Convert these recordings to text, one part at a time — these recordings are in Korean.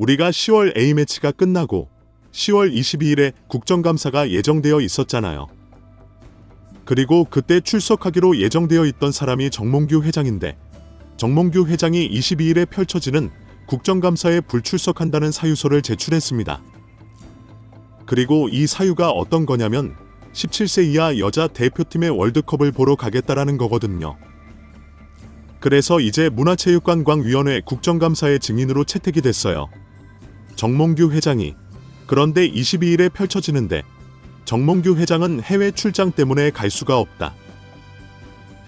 우리가 10월 A매치가 끝나고 10월 22일에 국정감사가 예정되어 있었잖아요. 그리고 그때 출석하기로 예정되어 있던 사람이 정몽규 회장인데 정몽규 회장이 22일에 펼쳐지는 국정감사에 불출석한다는 사유서를 제출했습니다. 그리고 이 사유가 어떤 거냐면 17세 이하 여자 대표팀의 월드컵을 보러 가겠다라는 거거든요. 그래서 이제 문화체육관광위원회 국정감사의 증인으로 채택이 됐어요. 정몽규 회장이. 그런데 22일에 펼쳐지는데 정몽규 회장은 해외 출장 때문에 갈 수가 없다.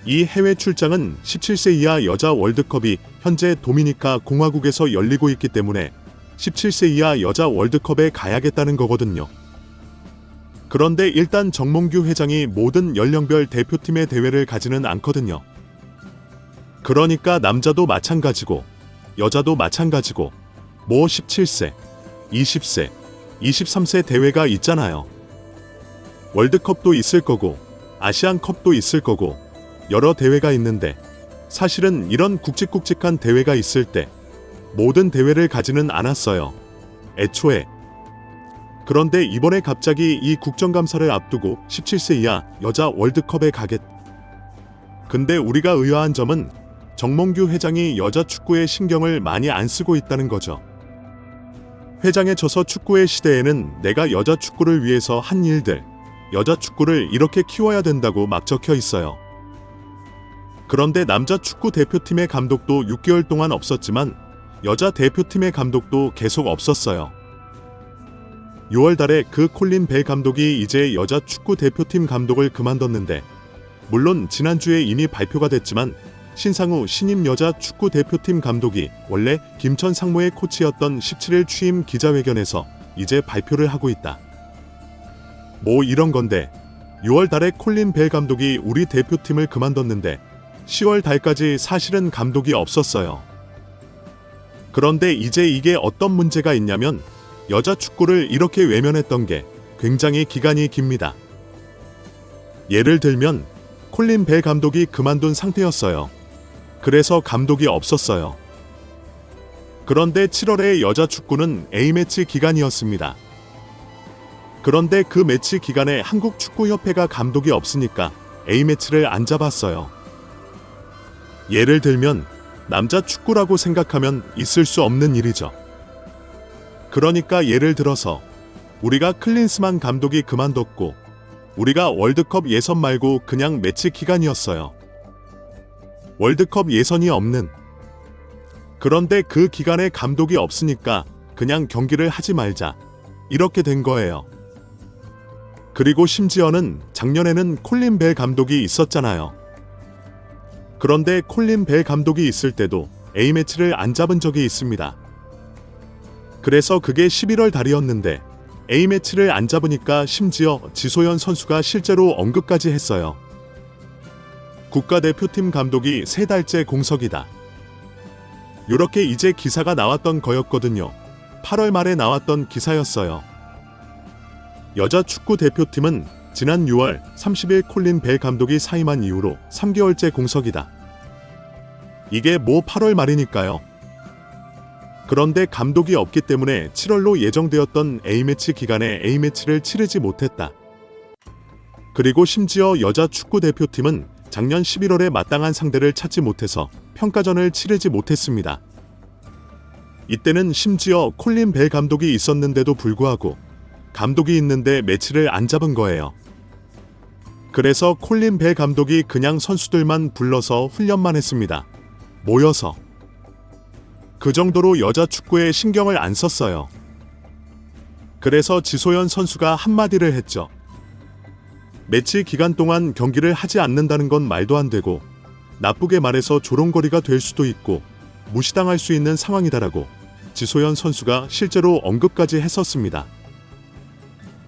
이 해외 출장은 17세 이하 여자 월드컵이 현재 도미니카 공화국에서 열리고 있기 때문에 17세 이하 여자 월드컵에 가야겠다는 거거든요. 그런데 일단 정몽규 회장이 모든 연령별 대표팀의 대회를 가지는 않거든요. 그러니까 남자도 마찬가지고 여자도 마찬가지고 뭐 17세, 20세, 23세 대회가 있잖아요. 월드컵도 있을 거고 아시안컵도 있을 거고 여러 대회가 있는데 사실은 이런 굵직굵직한 대회가 있을 때 모든 대회를 가지는 않았어요. 애초에. 그런데 이번에 갑자기 이 국정감사를 앞두고 17세 이하 여자 월드컵에 가겠. 근데 우리가 의아한 점은 정몽규 회장이 여자 축구에 신경을 많이 안 쓰고 있다는 거죠. 회장에 져서 축구의 시대에는 내가 여자 축구를 위해서 한 일들, 여자 축구를 이렇게 키워야 된다고 막 적혀 있어요. 그런데 남자 축구 대표팀의 감독도 6개월 동안 없었지만 여자 대표팀의 감독도 계속 없었어요. 6월 달에 그 콜린 벨 감독이 이제 여자 축구 대표팀 감독을 그만뒀는데 물론 지난주에 이미 발표가 됐지만 신상우 신임 여자 축구 대표팀 감독이 원래 김천 상무의 코치였던 17일 취임 기자회견에서 이제 발표를 하고 있다. 뭐 이런 건데 6월 달에 콜린 벨 감독이 우리 대표팀을 그만뒀는데 10월 달까지 사실은 감독이 없었어요. 그런데 이제 이게 어떤 문제가 있냐면 여자 축구를 이렇게 외면했던 게 굉장히 기간이 깁니다. 예를 들면 콜린 벨 감독이 그만둔 상태였어요. 그래서 감독이 없었어요. 그런데 7월에 여자 축구는 A매치 기간이었습니다. 그런데 그 매치 기간에 한국축구협회가 감독이 없으니까 A매치를 안 잡았어요. 예를 들면 남자 축구라고 생각하면 있을 수 없는 일이죠. 그러니까 예를 들어서 우리가 클린스만 감독이 그만뒀고 우리가 월드컵 예선 말고 그냥 매치 기간이었어요. 월드컵 예선이 없는. 그런데 그 기간에 감독이 없으니까 그냥 경기를 하지 말자. 이렇게 된 거예요. 그리고 심지어는 작년에는 콜린 벨 감독이 있었잖아요. 그런데 콜린 벨 감독이 있을 때도 A매치를 안 잡은 적이 있습니다. 그래서 그게 11월 달이었는데 A매치를 안 잡으니까 심지어 지소연 선수가 실제로 언급까지 했어요. 국가대표팀 감독이 3달째 공석이다. 요렇게 이제 기사가 나왔던 거였거든요. 8월 말에 나왔던 기사였어요. 여자 축구 대표팀은 지난 6월 30일 콜린 벨 감독이 사임한 이후로 3개월째 공석이다. 이게 뭐 8월 말이니까요. 그런데 감독이 없기 때문에 7월로 예정되었던 A매치 기간에 A매치를 치르지 못했다. 그리고 심지어 여자 축구 대표팀은 작년 11월에 마땅한 상대를 찾지 못해서 평가전을 치르지 못했습니다. 이때는 심지어 콜린 벨 감독이 있었는데도 불구하고 감독이 있는데 매치를 안 잡은 거예요. 그래서 콜린 벨 감독이 그냥 선수들만 불러서 훈련만 했습니다. 모여서. 그 정도로 여자 축구에 신경을 안 썼어요. 그래서 지소연 선수가 한마디를 했죠. 매치 기간 동안 경기를 하지 않는다는 건 말도 안 되고 나쁘게 말해서 조롱거리가 될 수도 있고 무시당할 수 있는 상황이다라고 지소연 선수가 실제로 언급까지 했었습니다.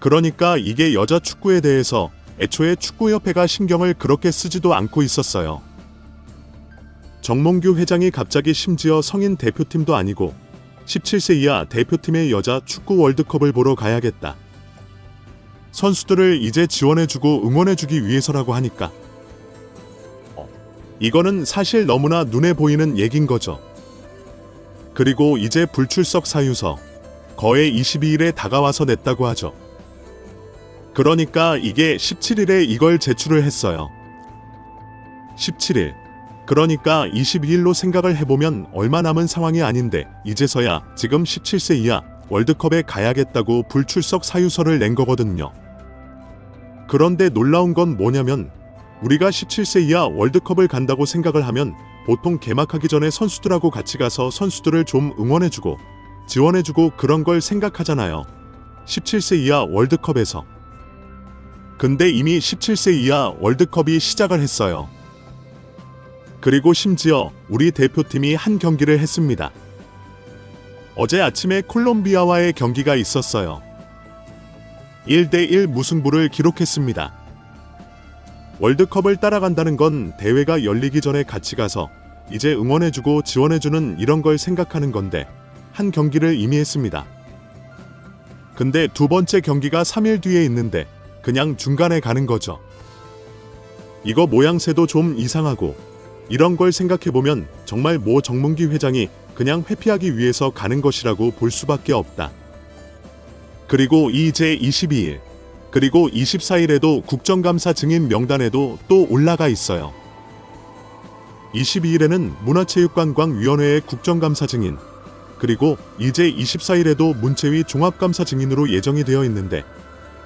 그러니까 이게 여자 축구에 대해서 애초에 축구협회가 신경을 그렇게 쓰지도 않고 있었어요. 정몽규 회장이 갑자기 심지어 성인 대표팀도 아니고 17세 이하 대표팀의 여자 축구 월드컵을 보러 가야겠다. 선수들을 이제 지원해주고 응원해주기 위해서라고 하니까 이거는 사실 너무나 눈에 보이는 얘긴 거죠. 그리고 이제 불출석 사유서 거의 22일에 다가와서 냈다고 하죠. 그러니까 이게 17일에 이걸 제출을 했어요. 17일. 그러니까 22일로 생각을 해보면 얼마 남은 상황이 아닌데 이제서야 지금 17세 이하 월드컵에 가야겠다고 불출석 사유서를 낸 거거든요. 그런데 놀라운 건 뭐냐면 우리가 17세 이하 월드컵을 간다고 생각을 하면 보통 개막하기 전에 선수들하고 같이 가서 선수들을 좀 응원해주고 지원해주고 그런 걸 생각하잖아요. 17세 이하 월드컵에서. 근데 이미 17세 이하 월드컵이 시작을 했어요. 그리고 심지어 우리 대표팀이 한 경기를 했습니다. 어제 아침에 콜롬비아와의 경기가 있었어요. 1대1 무승부를 기록했습니다. 월드컵을 따라간다는 건 대회가 열리기 전에 같이 가서 이제 응원해주고 지원해주는 이런 걸 생각하는 건데 한 경기를 이미 했습니다. 근데 두 번째 경기가 3일 뒤에 있는데 그냥 중간에 가는 거죠. 이거 모양새도 좀 이상하고 이런 걸 생각해보면 정말 모 정문기 회장이 그냥 회피하기 위해서 가는 것이라고 볼 수밖에 없다. 그리고 이제 22일, 그리고 24일에도 국정감사 증인 명단에도 또 올라가 있어요. 22일에는 문화체육관광위원회의 국정감사 증인, 그리고 이제 24일에도 문체위 종합감사 증인으로 예정이 되어 있는데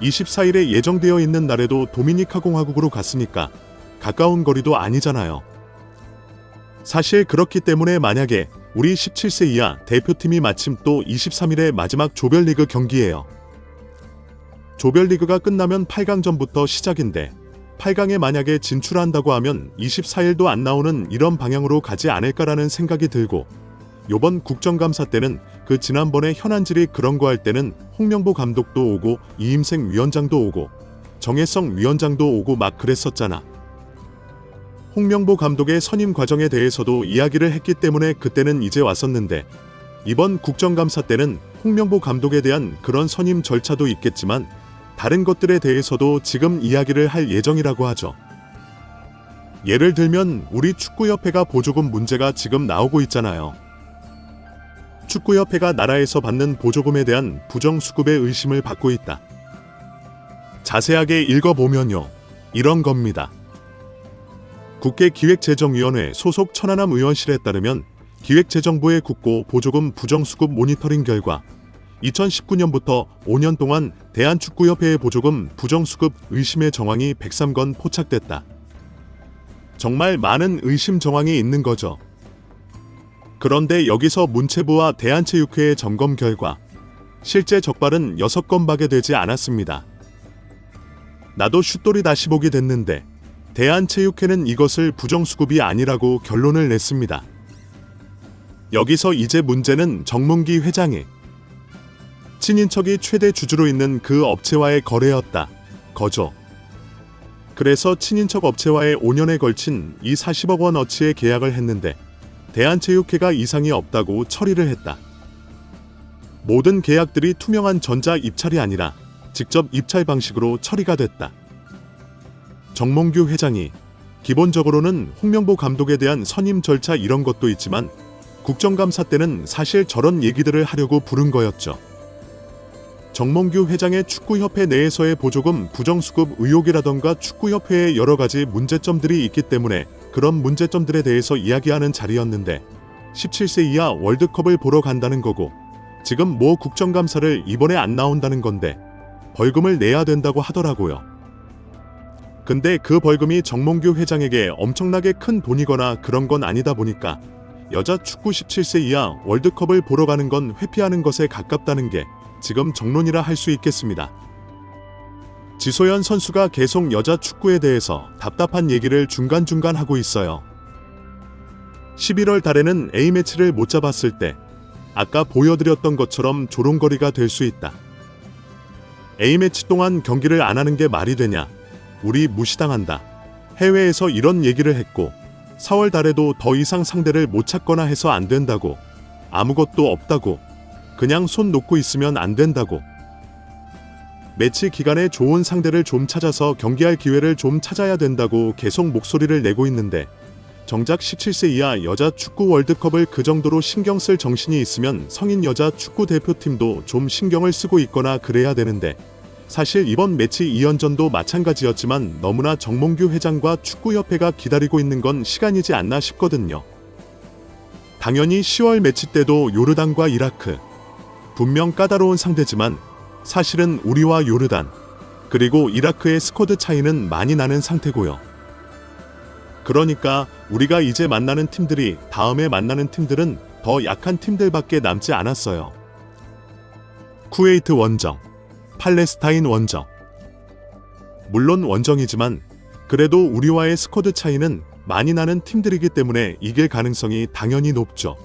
24일에 예정되어 있는 날에도 도미니카 공화국으로 갔으니까 가까운 거리도 아니잖아요. 사실 그렇기 때문에 만약에 우리 17세 이하 대표팀이 마침 또 23일에 마지막 조별리그 경기예요. 조별리그가 끝나면 8강전부터 시작인데 8강에 만약에 진출한다고 하면 24일도 안 나오는 이런 방향으로 가지 않을까라는 생각이 들고 요번 국정감사 때는 그 지난번에 현안질이 그런 거 할 때는 홍명보 감독도 오고 이임생 위원장도 오고 정혜성 위원장도 오고 막 그랬었잖아. 홍명보 감독의 선임 과정에 대해서도 이야기를 했기 때문에 그때는 이제 왔었는데 이번 국정감사 때는 홍명보 감독에 대한 그런 선임 절차도 있겠지만 다른 것들에 대해서도 지금 이야기를 할 예정이라고 하죠. 예를 들면 우리 축구협회가 보조금 문제가 지금 나오고 있잖아요. 축구협회가 나라에서 받는 보조금에 대한 부정수급의 의심을 받고 있다. 자세하게 읽어보면요. 이런 겁니다. 국회기획재정위원회 소속 천안함 의원실에 따르면 기획재정부의 국고 보조금 부정수급 모니터링 결과 2019년부터 5년 동안 대한축구협회의 보조금 부정수급 의심의 정황이 103건 포착됐다. 정말 많은 의심 정황이 있는 거죠. 그런데 여기서 문체부와 대한체육회의 점검 결과 실제 적발은 6건밖에 되지 않았습니다. 나도 슛돌이 다시 보게 됐는데 대한체육회는 이것을 부정수급이 아니라고 결론을 냈습니다. 여기서 이제 문제는 정문기 회장의 친인척이 최대 주주로 있는 그 업체와의 거래였다. 거죠. 그래서 친인척 업체와의 5년에 걸친 이 40억 원어치의 계약을 했는데 대한체육회가 이상이 없다고 처리를 했다. 모든 계약들이 투명한 전자 입찰이 아니라 직접 입찰 방식으로 처리가 됐다. 정몽규 회장이 기본적으로는 홍명보 감독에 대한 선임 절차 이런 것도 있지만 국정감사 때는 사실 저런 얘기들을 하려고 부른 거였죠. 정몽규 회장의 축구협회 내에서의 보조금 부정수급 의혹이라던가 축구협회의 여러 가지 문제점들이 있기 때문에 그런 문제점들에 대해서 이야기하는 자리였는데 17세 이하 월드컵을 보러 간다는 거고 지금 모 국정감사를 이번에 안 나온다는 건데 벌금을 내야 된다고 하더라고요. 근데 그 벌금이 정몽규 회장에게 엄청나게 큰 돈이거나 그런 건 아니다 보니까 여자 축구 17세 이하 월드컵을 보러 가는 건 회피하는 것에 가깝다는 게 지금 정론이라 할 수 있겠습니다. 지소연 선수가 계속 여자 축구에 대해서 답답한 얘기를 중간중간 하고 있어요. 11월 달에는 A매치를 못 잡았을 때 아까 보여드렸던 것처럼 조롱거리가 될 수 있다. A매치 동안 경기를 안 하는 게 말이 되냐? 우리 무시당한다. 해외에서 이런 얘기를 했고 4월 달에도 더 이상 상대를 못 찾거나 해서 안 된다고. 아무것도 없다고. 그냥 손 놓고 있으면 안 된다고. 매치 기간에 좋은 상대를 좀 찾아서 경기할 기회를 좀 찾아야 된다고 계속 목소리를 내고 있는데 정작 17세 이하 여자 축구 월드컵을 그 정도로 신경 쓸 정신이 있으면 성인 여자 축구 대표팀도 좀 신경을 쓰고 있거나 그래야 되는데, 사실 이번 매치 2연전도 마찬가지였지만 너무나 정몽규 회장과 축구협회가 기다리고 있는 건 시간이지 않나 싶거든요. 당연히 10월 매치 때도 요르단과 이라크, 분명 까다로운 상대지만 사실은 우리와 요르단, 그리고 이라크의 스쿼드 차이는 많이 나는 상태고요. 그러니까 우리가 이제 만나는 팀들이 다음에 만나는 팀들은 더 약한 팀들밖에 남지 않았어요. 쿠웨이트 원정, 팔레스타인 원정. 물론 원정이지만 그래도 우리와의 스쿼드 차이는 많이 나는 팀들이기 때문에 이길 가능성이 당연히 높죠.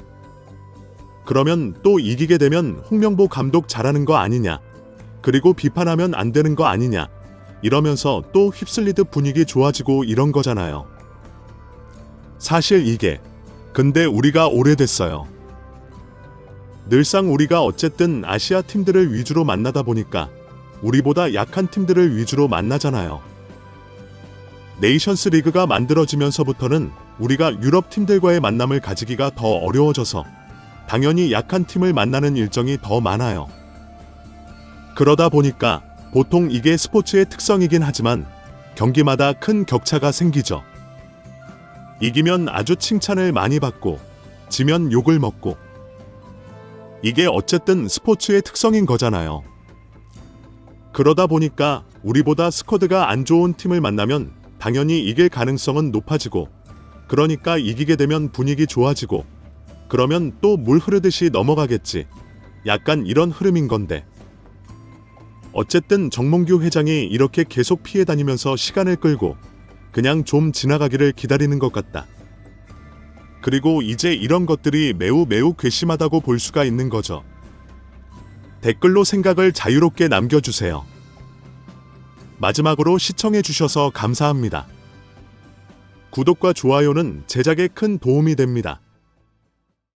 그러면 또 이기게 되면 홍명보 감독 잘하는 거 아니냐, 그리고 비판하면 안 되는 거 아니냐, 이러면서 또 휩쓸리듯 분위기 좋아지고 이런 거잖아요. 사실 이게 근데 우리가 오래됐어요. 늘상 우리가 어쨌든 아시아 팀들을 위주로 만나다 보니까 우리보다 약한 팀들을 위주로 만나잖아요. 네이션스 리그가 만들어지면서부터는 우리가 유럽 팀들과의 만남을 가지기가 더 어려워져서 당연히 약한 팀을 만나는 일정이 더 많아요. 그러다 보니까 보통 이게 스포츠의 특성이긴 하지만 경기마다 큰 격차가 생기죠. 이기면 아주 칭찬을 많이 받고 지면 욕을 먹고, 이게 어쨌든 스포츠의 특성인 거잖아요. 그러다 보니까 우리보다 스쿼드가 안 좋은 팀을 만나면 당연히 이길 가능성은 높아지고, 그러니까 이기게 되면 분위기 좋아지고, 그러면 또 물 흐르듯이 넘어가겠지. 약간 이런 흐름인 건데. 어쨌든 정몽규 회장이 이렇게 계속 피해 다니면서 시간을 끌고 그냥 좀 지나가기를 기다리는 것 같다. 그리고 이제 이런 것들이 매우 괘씸하다고 볼 수가 있는 거죠. 댓글로 생각을 자유롭게 남겨주세요. 마지막으로 시청해주셔서 감사합니다. 구독과 좋아요는 제작에 큰 도움이 됩니다.